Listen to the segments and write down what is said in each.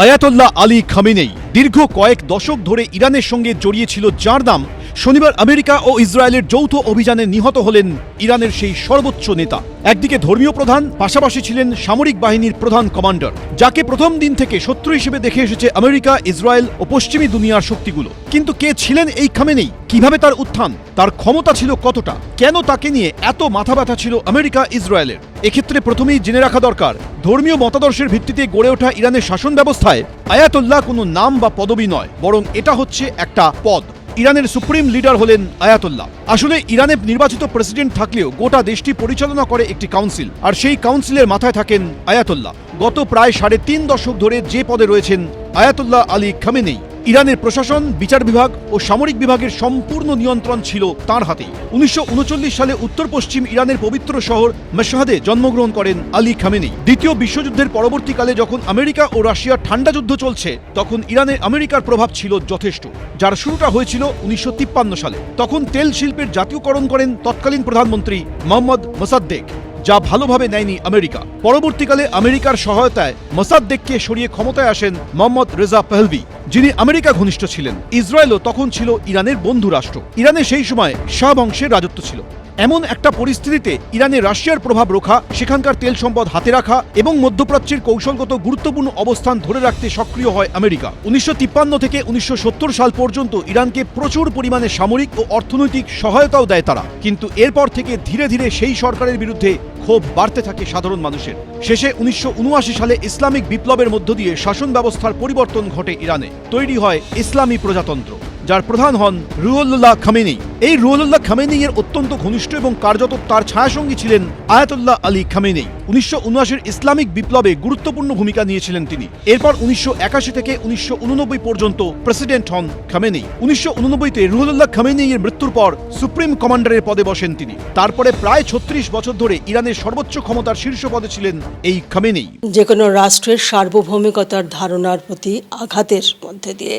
আয়াতোল্লাহ Ali Khamenei দীর্ঘ কয়েক দশক ধরে ইরানের সঙ্গে জড়িয়ে ছিল, যার নাম শনিবার আমেরিকা ও ইসরায়েলের যৌথ অভিযানে নিহত হলেন ইরানের সেই সর্বোচ্চ নেতা। একদিকে ধর্মীয় প্রধান, পাশাপাশি ছিলেন সামরিক বাহিনীর প্রধান কমান্ডার, যাকে প্রথম দিন থেকে শত্রু হিসেবে দেখে এসেছে আমেরিকা, ইসরায়েল ও পশ্চিমী দুনিয়ার শক্তিগুলো। কিন্তু কে ছিলেন এই খামেনেই? কিভাবে তার উত্থান? তার ক্ষমতা ছিল কতটা? কেন তাকে নিয়ে এত মাথা ব্যথা ছিল আমেরিকা, ইসরায়েলের? এক্ষেত্রে প্রথমেই জেনে রাখা দরকার, ধর্মীয় মতাদর্শের ভিত্তিতে গড়ে ওঠা ইরানের শাসন ব্যবস্থায় আয়াতোল্লাহ কোনো নাম বা পদবি নয়, বরং এটা হচ্ছে একটা পদ। ইরানের সুপ্রিম লিডার হলেন আয়াতোল্লাহ। আসলে ইরানে নির্বাচিত প্রেসিডেন্ট থাকলেও গোটা দেশটি পরিচালনা করে একটি কাউন্সিল, আর সেই কাউন্সিলের মাথায় থাকেন আয়াতোল্লাহ। গত প্রায় 3.5 দশক ধরে যে পদে রয়েছেন আয়াতোল্লাহ আলী খামেনেই। ইরানের প্রশাসন, বিচার বিভাগ ও সামরিক বিভাগের সম্পূর্ণ নিয়ন্ত্রণ ছিল তাঁর হাতেই। 1939 সালে উত্তর পশ্চিম ইরানের পবিত্র শহর মশহাদে জন্মগ্রহণ করেন আলী খামেনেই। দ্বিতীয় বিশ্বযুদ্ধের পরবর্তীকালে যখন আমেরিকা ও রাশিয়ার ঠান্ডা যুদ্ধ চলছে, তখন ইরানে আমেরিকার প্রভাব ছিল যথেষ্ট, যার শুরুটা হয়েছিল 1953 সালে। তখন তেল শিল্পের জাতীয়করণ করেন তৎকালীন প্রধানমন্ত্রী মোহাম্মদ মোসাদ্দেক, যা ভালোভাবে নেয়নি আমেরিকা। পরবর্তীকালে আমেরিকার সহায়তায় মোসাদ্দেককে সরিয়ে ক্ষমতায় আসেন মোহাম্মদ রেজা পাহলভি, যিনি আমেরিকা ঘনিষ্ঠ ছিলেন। ইসরায়েলও তখন ছিল ইরানের বন্ধু রাষ্ট্র। ইরানে সেই সময় শাহ বংশের রাজত্ব ছিল। এমন একটা পরিস্থিতিতে ইরানে রাশিয়ার প্রভাব রক্ষা, সেখানকার তেল সম্পদ হাতে রাখা এবং মধ্যপ্রাচ্যের কৌশলগত গুরুত্বপূর্ণ অবস্থান ধরে রাখতে সক্রিয় হয় আমেরিকা। 1953 থেকে 1970 সাল পর্যন্ত ইরানকে প্রচুর পরিমাণে সামরিক ও অর্থনৈতিক সহায়তাও দেয় তারা। কিন্তু এরপর থেকে ধীরে ধীরে সেই সরকারের বিরুদ্ধে ক্ষোভ বাড়তে থাকে সাধারণ মানুষের। শেষে 1979 সালে ইসলামিক বিপ্লবের মধ্য দিয়ে শাসন ব্যবস্থার পরিবর্তন ঘটে ইরানে। তৈরি হয় ইসলামী প্রজাতন্ত্র, যার প্রধান হন রুহুল্লাহ খামেনেই। এই রুহুল্লাহ খামেনেই এর অত্যন্ত ঘনিষ্ঠ এবং কার্যত তার ছায়াসঙ্গী ছিলেন আয়াতোল্লাহ আলী খামেনেই। 1979 ইসলামিক বিপ্লবে গুরুত্বপূর্ণ ভূমিকা নিয়েছিলেন তিনি। এরপর 1981 থেকে 1989 পর্যন্ত প্রেসিডেন্ট হন খামেনেই। 1989-তে রুহুল্লাহ খামেনেই এর মৃত্যুর পর সুপ্রিম কমান্ডারের পদে বসেন তিনি। তারপরে প্রায় 36 বছর ধরে ইরানের সর্বোচ্চ ক্ষমতার শীর্ষ পদে ছিলেন এই খামেনেই। যে কোনো রাষ্ট্রের সার্বভৌমিকতার ধারণার প্রতি আঘাতের মধ্যে দিয়ে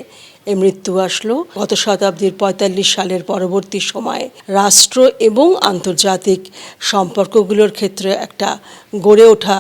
এই মৃত্যু আসলো। গত শতাব্দীর 45 সালের পরবর্তী সময়ে রাষ্ট্র এবং আন্তর্জাতিক সম্পর্কগুলোর ক্ষেত্রে একটা গড়ে ওঠা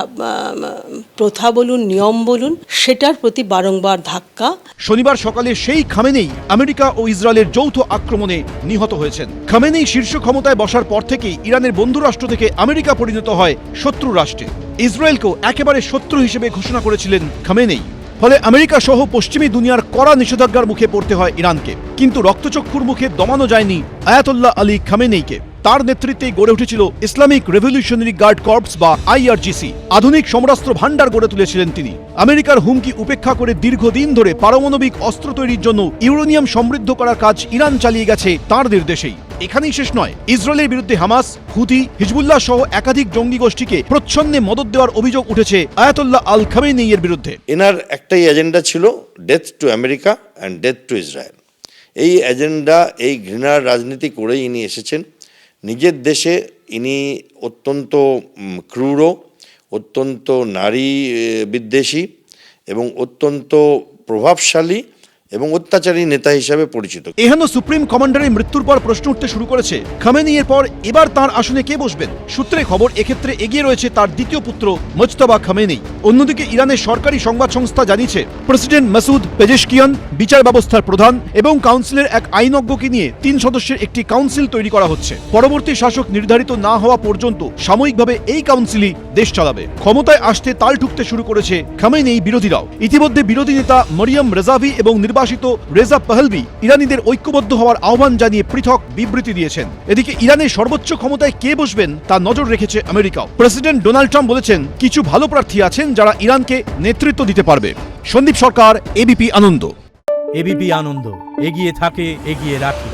প্রথা বলুন, নিয়ম বলুন, সেটার প্রতি বারংবার ধাক্কা। শনিবার সকালে সেই খামেনেই আমেরিকা ও ইসরায়েলের যৌথ আক্রমণে নিহত হয়েছেন। খামেনেই শীর্ষ ক্ষমতায় বসার পর থেকেই ইরানের বন্ধু রাষ্ট্র থেকে আমেরিকা পরিণত হয় শত্রু রাষ্ট্রে। ইসরায়েলকেও একেবারে শত্রু হিসেবে ঘোষণা করেছিলেন খামেনেই। ফলে আমেরিকা সহ পশ্চিমী দুনিয়ার কড়া নিষেধাজ্ঞার মুখে পড়তে হয় ইরানকে। কিন্তু রক্তচক্ষুর মুখে দমানো যায়নি আয়াতোল্লাহ আলী খামেনেইকে। তার নেতৃত্বে গড়ে উঠেছিল ইসলামিক রেভলিউশনারি গার্ড কর্পস বা IRGC। আধুনিক সমরাস্ত্র ভান্ডার গড়ে তুলেছিলেন তিনি। আমেরিকার হুমকি উপেক্ষা করে দীর্ঘদিন ধরে পারমাণবিক অস্ত্র তৈরির জন্য ইউরেনিয়াম সমৃদ্ধ করার কাজ ইরান চালিয়ে গেছে তার নির্দেশেই। এখানেই শেষ নয়, ইসরায়েলের বিরুদ্ধে হামাস, হুথি, হিজবুল্লাহ সহ একাধিক জঙ্গি গোষ্ঠীকে প্রচ্ছন্নে মদদ দেওয়ার অভিযোগ উঠেছে আয়াতোল্লাহ আল খামেনেই এর বিরুদ্ধে। এনার একটাই এজেন্ডা ছিল, death to America and death two Israel. এই এজেন্ডা, এই ঘৃণার রাজনীতি করেই ইনি এসেছেন। নিজের দেশে ইনি অত্যন্ত ক্রূর, অত্যন্ত নারী বিদ্বেষী এবং অত্যন্ত প্রভাবশালী এবং অত্যাচারী নেতা হিসাবে পরিচিত। এহেন সুপ্রিম কমান্ডারের মৃত্যুর পর প্রশ্ন উঠতে শুরু করেছে, খামেনেই এর পর এবার তার আসনে কে বসবেন? সূত্রে খবর, এক্ষেত্রে এগিয়ে রয়েছে তার দ্বিতীয় পুত্র মুজতবা খামেনেই। অন্যদিকে ইরানের সরকারি সংবাদ সংস্থা জানিয়েছে, প্রেসিডেন্ট মাসুদ পেজেশকিয়ান, বিচার ব্যবস্থার প্রধান এবং কাউন্সিলের এক আইনজ্ঞকে নিয়ে 3 সদস্যের একটি কাউন্সিল তৈরি করা হচ্ছে। পরবর্তী শাসক নির্ধারিত না হওয়া পর্যন্ত সাময়িকভাবে এই কাউন্সিলই দেশ চালাবে। ক্ষমতায় আসতে তাল ঠুকতে শুরু করেছে খামেনেই বিরোধীরাও। ইতিমধ্যে বিরোধী নেতা মরিয়ম রেজাভি এবং নির্বাচিত রেজা পাহলভি ইরানিদের ঐক্যবদ্ধ হওয়ার আহ্বান জানিয়ে পৃথক বিবৃতি দিয়েছেন। এদিকে ইরানের সর্বোচ্চ ক্ষমতায় কে বসবেন তা নজর রেখেছে আমেরিকাও। প্রেসিডেন্ট ডোনাল্ড ট্রাম্প বলেছেন, কিছু ভালো প্রার্থী আছেন যারা ইরানকে নেতৃত্ব দিতে পারবে। সন্দীপ সরকার, ABP আনন্দ। ABP আনন্দ, এগিয়ে থাকে, এগিয়ে রাখে।